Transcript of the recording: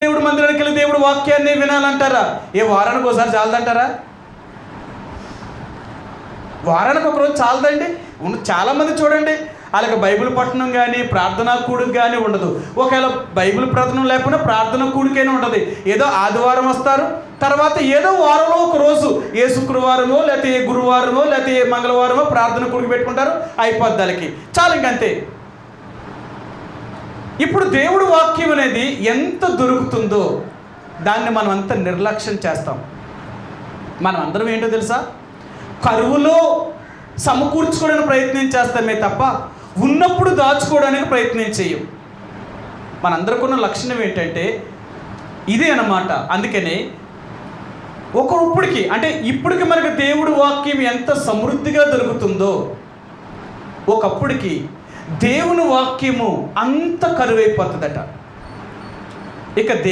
దేవుడు మందిరానికి వెళ్ళి దేవుడు వాక్యాన్ని వినాలంటారా? వారానికి ఒకసారి చాలదంటారా? వారానికి ఒకరోజు చాలదండి. చాలామంది చూడండి, వాళ్ళకి బైబిల్ పట్టణం కానీ ప్రార్థనా కూడిక కానీ ఉండదు. ఒకవేళ బైబిల్ పఠనం లేకపోయినా ప్రార్థనా కూడికైనా ఉండదు. ఏదో ఆదివారం వస్తారు, తర్వాత ఏదో వారంలో ఒక రోజు, ఏ శుక్రవారమో లేకపోతే ఏ గురువారమో లేకపోతే ఏ మంగళవారమో ప్రార్థన కూడిక పెట్టుకుంటారు, అయిపోద్ది వాళ్ళకి, చాలు ఇంకంతే. ఇప్పుడు దేవుడు వాక్యం అనేది ఎంత దొరుకుతుందో దాన్ని మనం అంత నిర్లక్ష్యం చేస్తాం. మనం అందరం ఏంటో తెలుసా, కరువులో సమకూర్చుకోవడానికి ప్రయత్నం చేస్తామే తప్ప ఉన్నప్పుడు దాచుకోవడానికి ప్రయత్నం చేయం. మనందరికున్న లక్షణం ఏంటంటే ఇదే అన్నమాట. అందుకనే ఇప్పటికి మనకు దేవుడు వాక్యం ఎంత సమృద్ధిగా దొరుకుతుందో, ఒకప్పటికి దేవుని వాక్యము అంత కరువైపోతుందట. ఇక